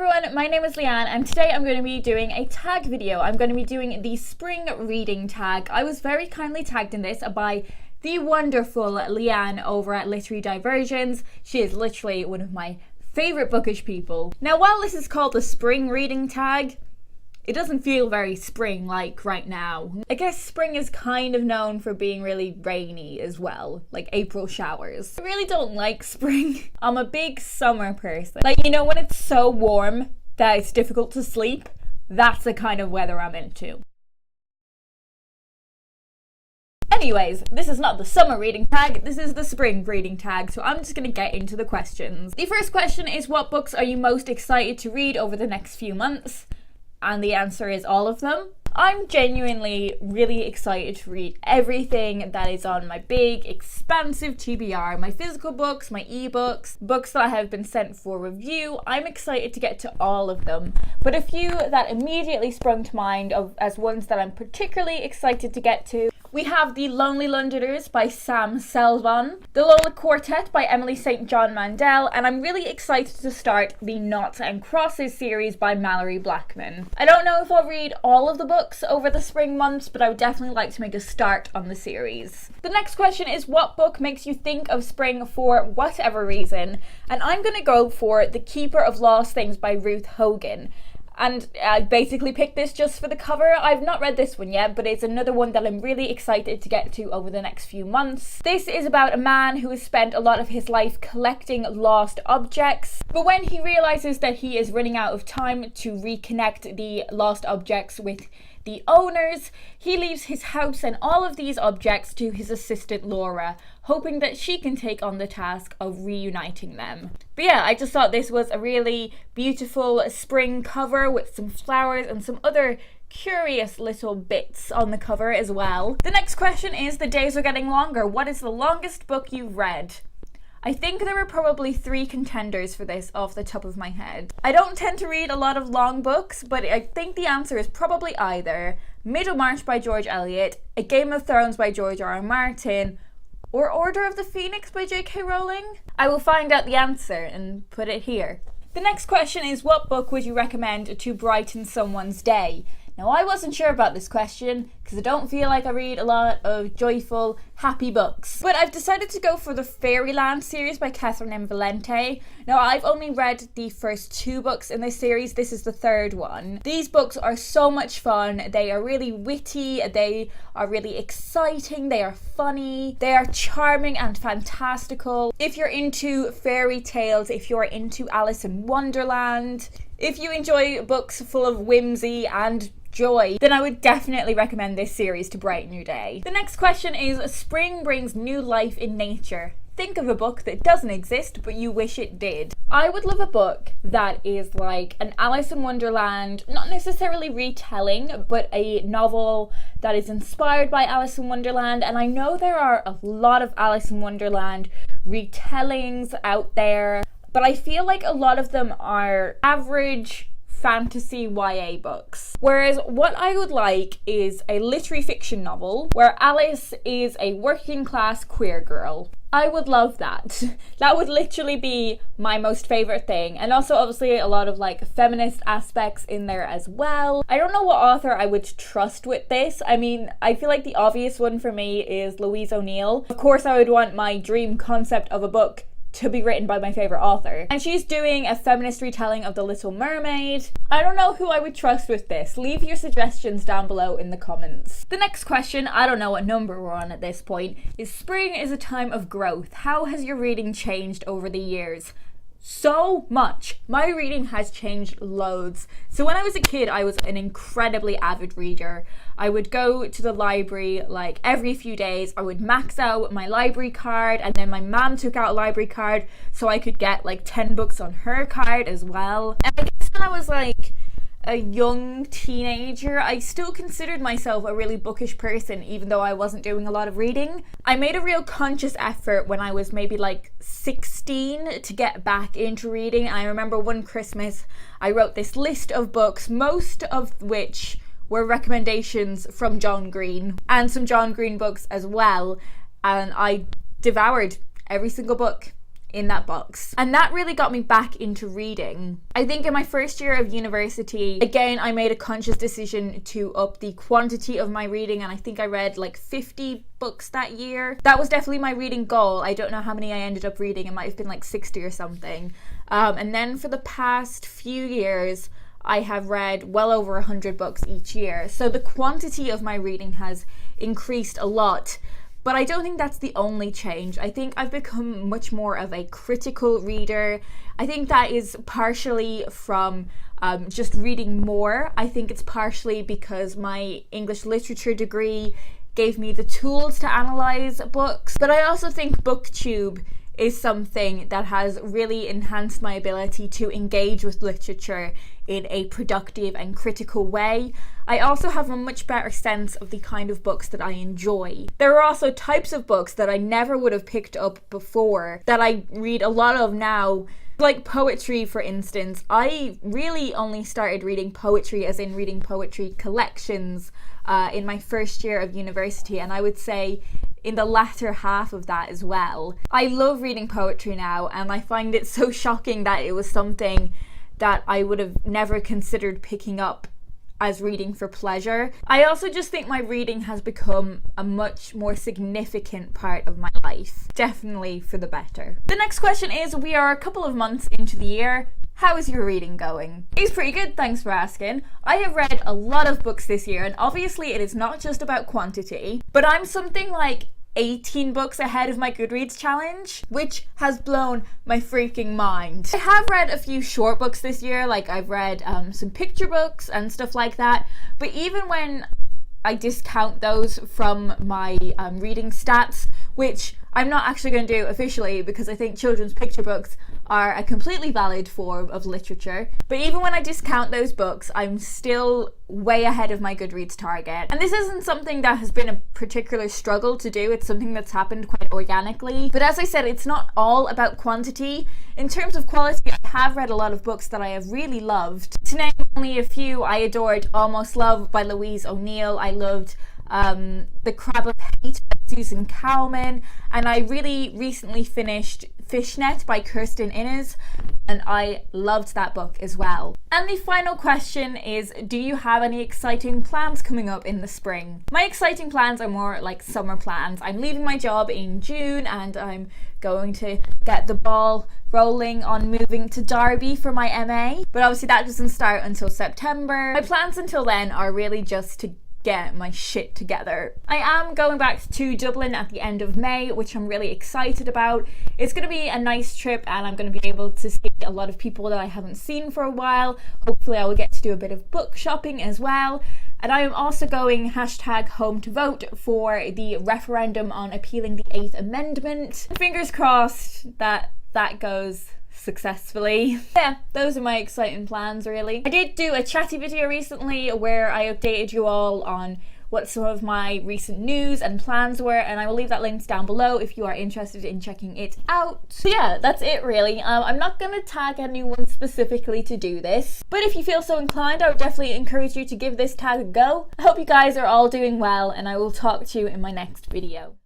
everyone, my name is Leanne and today I'm going to be doing a tag video. I'm going to be doing the spring reading tag. I was very kindly tagged in this by the wonderful Leanne over at Literary Diversions. She is literally one of my favourite bookish people. Now while this is called the spring reading tag, it doesn't feel very spring-like right now. I guess spring is kind of known for being really rainy as well, like April showers. I really don't like spring. I'm a big summer person. Like, you know, when it's so warm that it's difficult to sleep, that's the kind of weather I'm into. Anyways, this is not the summer reading tag, this is the spring reading tag, so I'm just gonna get into the questions. The first question is, what books are you most excited to read over the next few months? And the answer is all of them. I'm genuinely really excited to read everything that is on my big, expansive TBR, my physical books, my ebooks, books that have been sent for review. I'm excited to get to all of them. But a few that immediately sprung to mind as ones that I'm particularly excited to get to. We have The Lonely Londoners by Sam Selvon, The Lola Quartet by Emily St. John Mandel, and I'm really excited to start the Noughts and Crosses series by Mallory Blackman. I don't know if I'll read all of the books over the spring months, but I would definitely like to make a start on the series. The next question is, what book makes you think of spring for whatever reason? And I'm going to go for The Keeper of Lost Things by Ruth Hogan. And I basically picked this just for the cover. I've not read this one yet, but it's another one that I'm really excited to get to over the next few months. This is about a man who has spent a lot of his life collecting lost objects, but when he realizes that he is running out of time to reconnect the lost objects with the owners, he leaves his house and all of these objects to his assistant Laura, hoping that she can take on the task of reuniting them. But yeah, I just thought this was a really beautiful spring cover with some flowers and some other curious little bits on the cover as well. The next question is, the days are getting longer. What is the longest book you've read? I think there were probably 3 contenders for this off the top of my head. I don't tend to read a lot of long books, but I think the answer is probably either Middlemarch by George Eliot, A Game of Thrones by George R.R. Martin, or Order of the Phoenix by J.K. Rowling. I will find out the answer and put it here. The next question is, what book would you recommend to brighten someone's day? Now, I wasn't sure about this question because I don't feel like I read a lot of joyful, happy books. But I've decided to go for the Fairyland series by Catherine M. Valente. Now, I've only read the first 2 books in this series. This is the 3rd one. These books are so much fun. They are really witty. They are really exciting. They are funny. They are charming and fantastical. If you're into fairy tales, if you're into Alice in Wonderland, if you enjoy books full of whimsy and joy, then I would definitely recommend this series to brighten your day. The next question is, spring brings new life in nature. Think of a book that doesn't exist but you wish it did. I would love a book that is like an Alice in Wonderland, not necessarily retelling, but a novel that is inspired by Alice in Wonderland. And I know there are a lot of Alice in Wonderland retellings out there, but I feel like a lot of them are average fantasy YA books. Whereas what I would like is a literary fiction novel where Alice is a working class queer girl. I would love that. That would literally be my most favourite thing. And also obviously a lot of like feminist aspects in there as well. I don't know what author I would trust with this. I mean, I feel like the obvious one for me is Louise O'Neill. Of course I would want my dream concept of a book to be written by my favourite author. And she's doing a feminist retelling of The Little Mermaid. I don't know who I would trust with this. Leave your suggestions down below in the comments. The next question, I don't know what number we're on at this point, is spring is a time of growth. How has your reading changed over the years? So much. My reading has changed loads. So when I was a kid, I was an incredibly avid reader. I would go to the library like every few days. I would max out my library card, and then my mom took out a library card so I could get like 10 books on her card as well. And I guess when I was like a young teenager, I still considered myself a really bookish person, even though I wasn't doing a lot of reading. I made a real conscious effort when I was maybe like 16 to get back into reading. I remember one Christmas I wrote this list of books, most of which were recommendations from John Green, and some John Green books as well, and I devoured every single book in that box. And that really got me back into reading. I think in my first year of university, again, I made a conscious decision to up the quantity of my reading, and I think I read like 50 books that year. That was definitely my reading goal. I don't know how many I ended up reading. It might have been like 60 or something. And then for the past few years, I have read well over 100 books each year. So the quantity of my reading has increased a lot. But I don't think that's the only change. I think I've become much more of a critical reader. I think that is partially from just reading more. I think it's partially because my English literature degree gave me the tools to analyse books. But I also think BookTube is something that has really enhanced my ability to engage with literature in a productive and critical way. I also have a much better sense of the kind of books that I enjoy. There are also types of books that I never would have picked up before that I read a lot of now. Like poetry, for instance. I really only started reading poetry, as in reading poetry collections, in my first year of university, and I would say in the latter half of that as well. I love reading poetry now, and I find it so shocking that it was something that I would have never considered picking up as reading for pleasure. I also just think my reading has become a much more significant part of my life. Definitely for the better. The next question is, we are a couple of months into the year. How is your reading going? It's pretty good, thanks for asking. I have read a lot of books this year, and obviously it is not just about quantity, but I'm something like 18 books ahead of my Goodreads challenge, which has blown my freaking mind. I have read a few short books this year, like I've read some picture books and stuff like that, but even when I discount those from my reading stats, which I'm not actually going to do officially because I think children's picture books are a completely valid form of literature. But even when I discount those books, I'm still way ahead of my Goodreads target. And this isn't something that has been a particular struggle to do. It's something that's happened quite organically. But as I said, it's not all about quantity. In terms of quality, I have read a lot of books that I have really loved. To name only a few, I adored Almost Love by Louise O'Neill. I loved The Crab of Hate by Susan Cowman, and I really recently finished Fishnet by Kirsten Innes, and I loved that book as well. And the final question is, do you have any exciting plans coming up in the spring? My exciting plans are more like summer plans. I'm leaving my job in June and I'm going to get the ball rolling on moving to Derby for my MA, but obviously that doesn't start until September. My plans until then are really just to get my shit together. I am going back to Dublin at the end of May, which I'm really excited about. It's going to be a nice trip and I'm going to be able to see a lot of people that I haven't seen for a while. Hopefully I will get to do a bit of book shopping as well. And I am also going #home to vote for the referendum on appealing the 8th Amendment. Fingers crossed that that goes successfully. Yeah, those are my exciting plans really. I did do a chatty video recently where I updated you all on what some of my recent news and plans were, and I will leave that linked down below if you are interested in checking it out. So yeah, that's it really. I'm not gonna tag anyone specifically to do this, but if you feel so inclined, I would definitely encourage you to give this tag a go. I hope you guys are all doing well, and I will talk to you in my next video.